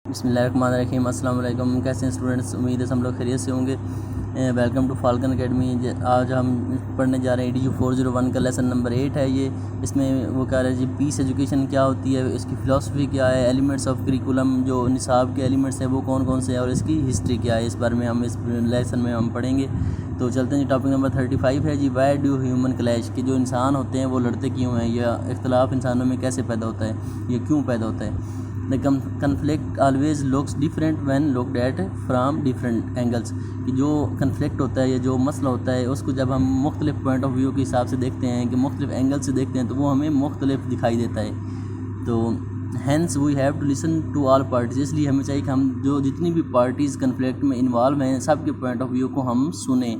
बिस्मिल्लाहिर्रहमानिर्रहीम। अस्सलाम वालेकुम। कैसे हैं स्टूडेंट्स? उम्मीद है सब लोग खैरियत से होंगे। Welcome to Falcon Academy. आज हम पढ़ने जा रहे हैं EDU 401 का लेसन नंबर 8 है ये। इसमें वो कह रहे हैं जी पीस एजुकेशन क्या होती है, इसकी फ़िलासफ़ी क्या है, एलिमेंट्स ऑफ करिकुलम जो निसाब के एलिमेंट्स हैं वो कौन कौन से हैं और इसकी हिस्ट्री क्या है, इस बारे में हम इस लेसन में हम पढ़ेंगे। तो चलते हैं जी। टॉपिक नंबर 35 है जी वाई डू ह्यूमन क्लैश, कि जो इंसान होते हैं वो लड़ते क्यों हैं, या इख्तलाफ इंसानों में कैसे पैदा होता है, ये क्यों पैदा होता है। The conflict always looks different when looked at from different angles, कि जो कन्फ्लिक्ट होता है या जो मसला होता है उसको जब हम मुख्तलिफ पॉइंट ऑफ व्यू के हिसाब से देखते हैं, कि मुख्तलिफ एंगल से देखते हैं, तो वो हमें मुख्तलिफ दिखाई देता है। तो hence we have to listen to all parties, इसलिए हमें चाहिए कि हम जो जितनी भी पार्टीज़ कन्फ्लिक्ट में इन्वॉल्व हैं सब के पॉइंट ऑफ व्यू को हम सुने।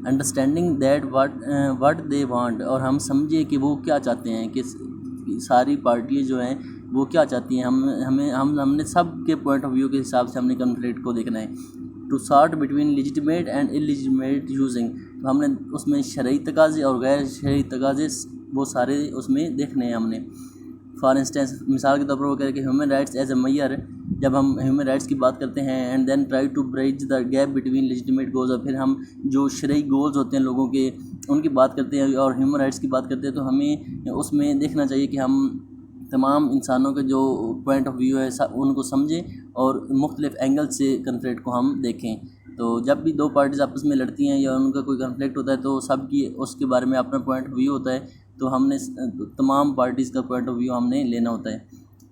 Understanding that what they want, और हम समझें कि वो क्या चाहते हैं, कि सारी पार्टियाँ जो हैं वो क्या चाहती हैं। हमने सब के पॉइंट ऑफ व्यू के हिसाब से हमने कन्फ्लिक्ट को देखना है। To sort between legitimate and illegitimate using, तो हमने उसमें शरई तकाज़े और गैर शरई तकाज़े वो सारे उसमें देखने हैं हमने। फॉर इंस्टेंस, मिसाल के तौर पर वो कह रहे हैं कि human rights as a mayor, जब हम ह्यूमन राइट्स की बात करते हैं and then try to bridge the gap between legitimate goals, और फिर हम जो शरई गोल्स होते हैं लोगों के उनकी बात करते हैं और ह्यूमन राइट्स की बात करते हैं, तो हमें उसमें देखना चाहिए कि हम तमाम इंसानों के जो पॉइंट ऑफ व्यू है उनको समझें और मुख्तलिफ एंगल से कन्फ्लिक्ट को हम देखें। तो जब भी दो पार्टीज़ आपस में लड़ती हैं या उनका कोई कन्फ्लिक्ट होता है तो सब की उसके बारे में अपना पॉइंट ऑफ व्यू होता है, तो हमने तमाम पार्टीज़ का पॉइंट ऑफ व्यू हमने लेना होता है।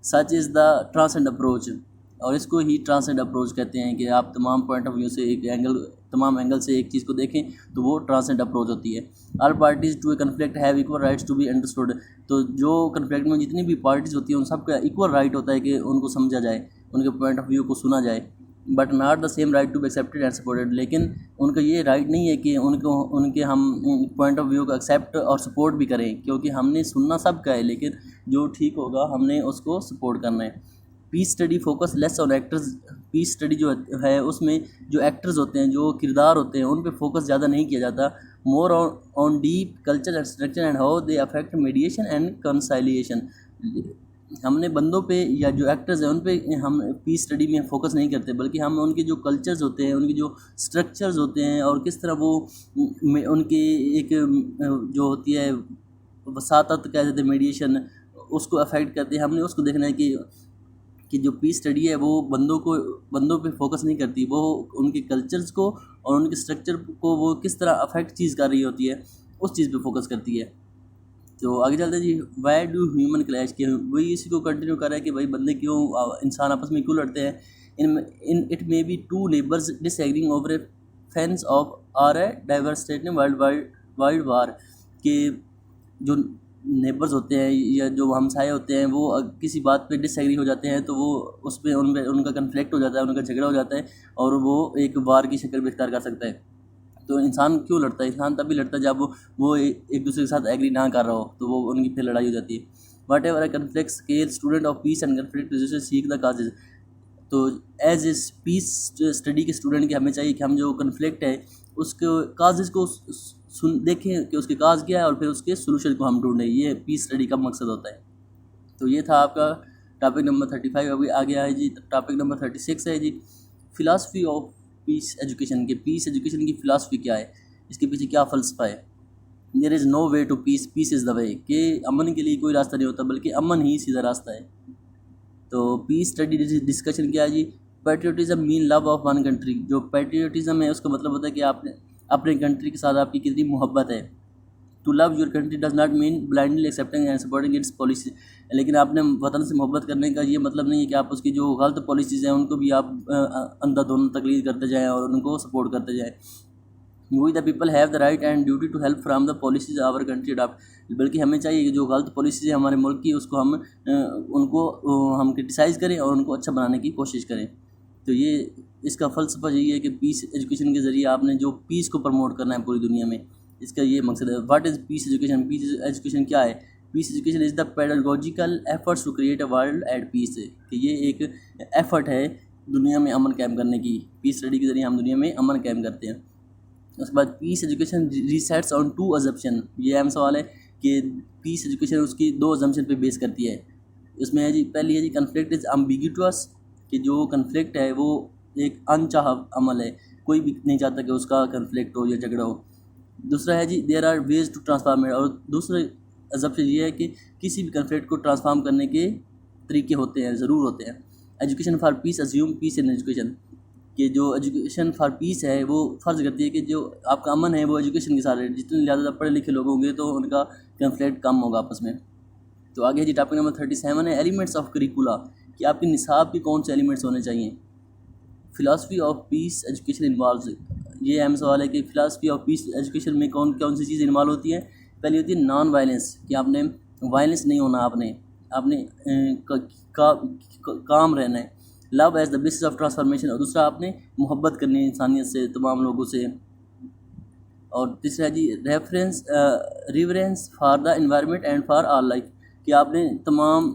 Such is the transcend approach, और इसको ही ट्रांसेंड अप्रोच कहते हैं, कि आप तमाम पॉइंट ऑफ व्यू से तमाम एंगल से एक चीज़ को देखें, तो वो ट्रांसेंड अप्रोच होती है। All parties to a conflict have equal rights to be understood, तो जो कन्फ्लिक्ट में जितनी भी पार्टीज़ होती हैं उन सबका इक्वल राइट होता है कि उनको समझा जाए, उनके पॉइंट ऑफ व्यू को सुना जाए। But not the same right to be accepted and supported, लेकिन उनका ये राइट नहीं है कि उनके हम पॉइंट ऑफ व्यू को एक्सेप्ट और सपोर्ट भी करें, क्योंकि हमने सुनना सबका है, लेकिन जो ठीक होगा हमने उसको सपोर्ट करना है। Peace study focus less on actors, peace study जो है उसमें जो एक्टर्स होते हैं, जो किरदार होते हैं, उन पे फोकस ज़्यादा नहीं किया जाता। More on deep culture and structure and how they affect mediation and conciliation, हमने बंदों पे या जो एक्टर्स हैं उन पे हम पीस स्टडी में फोकस नहीं करते, बल्कि हम उनके जो कल्चर्स होते हैं, उनके जो स्ट्रक्चर्स होते हैं और किस तरह वो उनकी एक जो होती है वसातत कह देते हैं, मीडिएशन, उसको अफेक्ट करते हैं। हमने उसको देखना है कि जो पीस स्टडी है वो बंदों पे फोकस नहीं करती, वो उनके कल्चर्स को और उनके स्ट्रक्चर को वो किस तरह अफेक्ट चीज़ कर रही होती है, उस चीज़ पे फोकस करती है। तो आगे चलते हैं जी। वाई डू ह्यूमन क्लैश, के वही इसी को कंटिन्यू कर रहा है कि भाई बंदे क्यों, इंसान आपस में क्यों लड़ते हैं। In it may be two neighbours disagreeing over a fence of or a diversity world war, के जो नेबर्स होते हैं या जो हमसाए होते हैं वो किसी बात पे डिसएग्री हो जाते हैं, तो वो उस पर उनका कन्फ्लिक्ट हो जाता है, उनका झगड़ा हो जाता है और वो एक वार की शक्ल भी इख्तियार कर सकता है। तो इंसान क्यों लड़ता है? इंसान तभी लड़ता है जब वो एक दूसरे के साथ एग्री ना कर रहा हो, तो वो उनकी फिर लड़ाई हो जाती है। What ever A conflict scale student of peace and conflict सीख द काजेज, तो एज ए पीस स्टडी के स्टूडेंट के हमें चाहिए कि हम जो कन्फ्लिक्ट है उसके काजेज को देखें कि उसके काज क्या है और फिर उसके सोल्यूशन को हम ढूंढें। ये पीस स्टडी का मकसद होता है। तो ये था आपका टॉपिक नंबर 35। अभी आगे है जी टॉपिक नंबर 36 है जी फ़िलासफ़ी ऑफ पीस एजुकेशन, के पीस एजुकेशन की फ़िलासफ़ी क्या है, इसके पीछे क्या फ़लसफ़ा है। There is no way to peace, peace is the way, कि अमन के लिए कोई रास्ता नहीं होता बल्कि अमन ही सीधा रास्ता है। तो पीस स्टडी डिस्कशन क्या है जी। Patriotism mean love of one country, जो पैट्रियोटिज़म है उसका मतलब होता है कि आपने अपने कंट्री के साथ आपकी कितनी मोहब्बत है। To love your country does not mean blindly accepting and supporting its policy, लेकिन आपने वतन से मोहब्बत करने का ये मतलब नहीं है कि आप उसकी जो गलत पॉलिसीज़ हैं उनको भी आप अंधाधुंध तकलीद करते जाएँ और उनको सपोर्ट करते जाएँ। We the people have the right and duty to help from the policies our country adopt, बल्कि हमें चाहिए कि जो गलत पॉलिसीज़ है हमारे मुल्क की उसको हम क्रिटिसाइज़ करें और उनको अच्छा बनाने की कोशिश करें। तो ये इसका फ़लसफ़ा यही है कि पीस एजुकेशन के ज़रिए आपने जो पीस को प्रमोट करना है पूरी दुनिया में, इसका ये मकसद है। What is peace education? Peace education क्या है? Peace education is the pedagogical efforts to create a world at peace, कि ये एक एफ़र्ट है दुनिया में अमन कायम करने की। पीस स्टडी के ज़रिए हम दुनिया में अमन कायम करते हैं। उसके बाद peace education rests on two assumption, ये अहम सवाल है कि पीस एजुकेशन उसकी दो अजम्पशन पे बेस करती है। उसमें है जी पहली है जी कन्फ्लिक्ट इज़ अम्बिगुअस, कि जो कन्फ्लिक्ट है वो एक अनचाहा अमल है, कोई भी नहीं चाहता कि उसका कन्फ्लिक्ट हो या झगड़ा हो। दूसरा है जी there are ways to transform it, और दूसरा सबसे ये है कि किसी भी कन्फ्लिक्ट को ट्रांसफॉर्म करने के तरीके होते हैं, ज़रूर होते हैं। Education for peace assume peace in education, कि जो एजुकेशन फॉर पीस है वो फ़र्ज़ करती है कि जो आपका अमन है वो एजुकेशन के साथ है। जितने ज़्यादा पढ़े लिखे लोग होंगे तो उनका कन्फ्लिक्ट कम होगा आपस में। तो आगे जी टॉपिक नंबर 37 है एलिमेंट्स ऑफ करिकुला, कि आपके निसाब के कौन से एलिमेंट्स होने चाहिए। Philosophy of peace education involves, ये अहम सवाल है कि फ़िलासफ़ी ऑफ पीस एजुकेशन में कौन कौन सी चीज़ें इन्वॉल्व होती हैं। पहली होती है नॉन वायलेंस, कि आपने वायलेंस नहीं होना, आपने काम रहना है। Love as the basis of transformation, और दूसरा आपने मोहब्बत करनी है इंसानियत से, तमाम लोगों से। और तीसरा जी reverence for the environment and for all life, कि आपने तमाम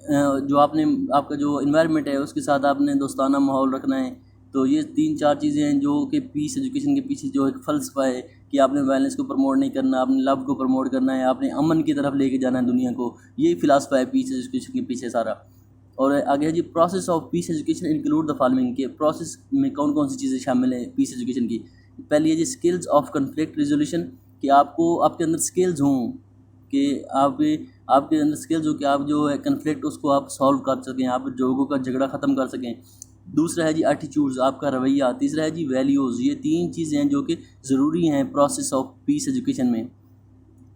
आपका जो इन्वायरमेंट है उसके साथ आपने दोस्ताना माहौल रखना है। तो ये 3-4 चीज़ें हैं जो कि पीस एजुकेशन के पीछे जो एक फ़लसफ़ा है कि आपने वायलेंस को प्रमोट नहीं करना, आपने लव को प्रमोट करना है, आपने अमन की तरफ लेके जाना है दुनिया को। यही फ़िलासफ़ा है पीस एजुकेशन के पीछे सारा। और आगे है जी process of peace education include the following, के प्रोसेस में कौन कौन सी चीज़ें शामिल हैं पीस एजुकेशन की। पहली है जी स्किल्स ऑफ कन्फ्लिक्ट रिजोल्यूशन, कि आपके अंदर स्किल्स हों, कि आपके अंदर स्किल्स हो कि आप जो है कन्फ्लिक्ट उसको आप सॉल्व कर सकें, आप लोगों का झगड़ा ख़त्म कर सकें। दूसरा है जी एटीट्यूड्स, आपका रवैया। तीसरा है जी वैल्यूज़। ये 3 चीज़ें हैं जो कि ज़रूरी हैं प्रोसेस ऑफ पीस एजुकेशन में।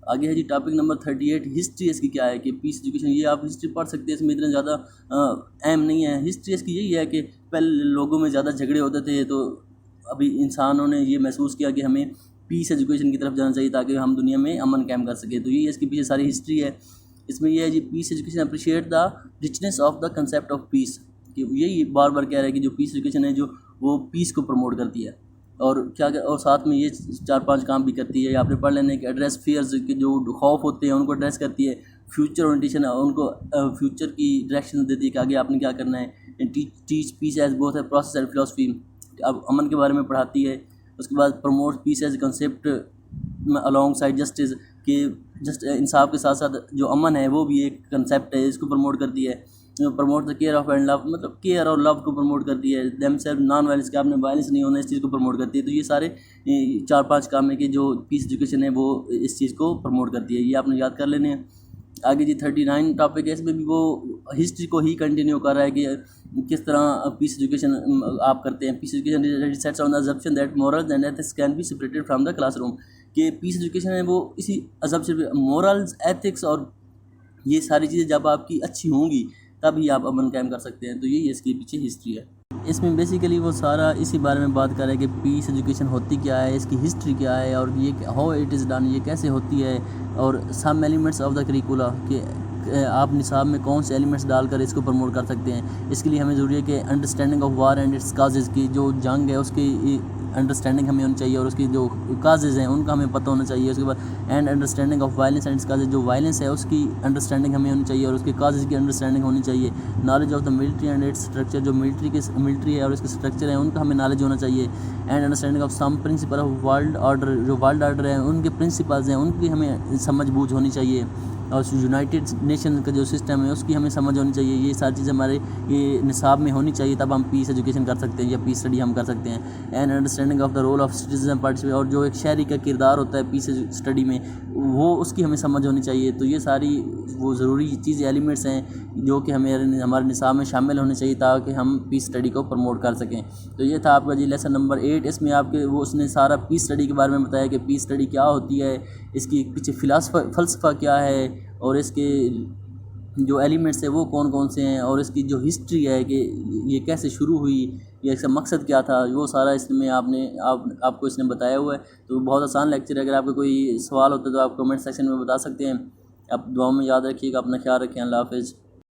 आगे है जी टॉपिक नंबर 38 हिस्ट्री इसकी क्या है, कि पीस एजुकेशन, ये आप हिस्ट्री पढ़ सकते हैं, इसमें इतना ज़्यादा अहम नहीं है। हिस्ट्री इसकी यही है कि पहले लोगों में ज़्यादा झगड़े होते थे, तो अभी इंसानों ने ये महसूस किया कि हमें पीस एजुकेशन की तरफ जाना चाहिए ताकि हम दुनिया में अमन कायम कर सकें। तो ये इसके पीछे सारी हिस्ट्री है। इसमें यह है जी peace education appreciate the richness of the concept of peace, कि यही बार बार कह रहा है कि जो पीस एजुकेशन है जो वो पीस को प्रमोट करती है। और और साथ में ये 4-5 काम भी करती है। आपने पढ़ लेने कि एड्रेस फियर्स के जो खौफ होते हैं उनको एड्रेस करती है। फ्यूचर ओरिएंटेशन उनको फ्यूचर की डायरेक्शन देती है कि आगे आपने क्या करना है। टीच पीस एज बोथ है प्रोसेस एंड फिलॉसफी, अब अमन के बारे में पढ़ाती है। उसके बाद promote peace as concept alongside justice, कि इंसाफ के साथ साथ जो अमन है वो भी एक कंसेप्ट है, इसको प्रमोट करती है। Promote the care of and love, मतलब केयर और लव को प्रमोट करती है। देम सेल्फ नॉन वायलेंस, के आपने वायलेंस नहीं होना, इस चीज़ को प्रमोट करती है। तो ये सारे 4-5 काम है कि जो पीस एजुकेशन है वो इस चीज़ को प्रमोट करती है। ये आपने याद कर लेने हैं। आगे जी 39 टॉपिक है, इसमें भी वो हिस्ट्री को ही कंटिन्यू कर रहा है कि किस तरह पीस एजुकेशन आप करते हैं। Peace education sets on the assumption that morals and ethics can be separated from the classroom, कि पीस एजुकेशन है वो इसी अजम्पशन पे मोरल्स, एथिक्स और ये सारी चीज़ें जब आपकी अच्छी होंगी तभी आप अमन कायम कर सकते हैं। तो यही इसके पीछे हिस्ट्री है। इसमें बेसिकली वो सारा इसी बारे में बात कर रहे हैं कि पीस एजुकेशन होती क्या है, इसकी हिस्ट्री क्या है, और ये हाउ इट इज़ डन, ये कैसे होती है, और some elements of the curricula, कि आप निसाब में कौन से एलिमेंट्स डालकर इसको प्रमोट कर सकते हैं। इसके लिए हमें ज़रूरी है कि understanding of war and it's causes, की जो जंग है उसकी अंडरस्टैंडिंग हमें होनी चाहिए, और उसकी जो काजेज़ हैं उनका हमें पता होना चाहिए। उसके बाद and understanding of violence and it's causes, जो वायलेंस है उसकी अंडरस्टैंडिंग हमें होनी चाहिए और उसके काजेज़ की अंडरस्टैंडिंग होनी चाहिए। Knowledge of the military and its structure, जो मिलिट्री है और इसके स्ट्रक्चर है उनका हमें नॉलेज होना चाहिए। And understanding of some principle of world order, जो वर्ल्ड ऑर्डर है उनके प्रिंसिपल्स हैं उनकी हमें समझ बूझ होनी चाहिए। और यूनाइटेड नेशन का जो सिस्टम है उसकी हमें समझ होनी चाहिए। ये सारी चीज़ें हमारे ये निसाब में होनी चाहिए, तब हम पीस एजुकेशन कर सकते हैं या पीस स्टडी हम कर सकते हैं। And understanding of the role of citizen participate, और जो एक शहरी का किरदार होता है पीस स्टडी में वो उसकी हमें समझ होनी चाहिए। तो ये सारी वो ज़रूरी चीज़ें एलिमेंट्स हैं जो कि हमारे निसाब में शामिल होने चाहिए ताकि हम पीस स्टडी को प्रमोट कर सकें। तो ये था आपका जी लेसन नंबर 8। इसमें आपके वो उसने सारा पीस स्टडी के बारे में बताया कि पीस स्टडी क्या होती है, इसकी पीछे फ़लसफ़ा क्या है, और इसके जो एलिमेंट्स है वो कौन कौन से हैं, और इसकी जो हिस्ट्री है कि ये कैसे शुरू हुई, ये इसका मकसद क्या था, वो सारा इसमें आपको इसने बताया हुआ है। तो बहुत आसान लेक्चर है। अगर आपका कोई सवाल होता है तो आप कमेंट सेक्शन में बता सकते हैं। आप दुआ में याद रखिएगा, अपना ख्याल रखें। अल्लाह हाफ़िज़।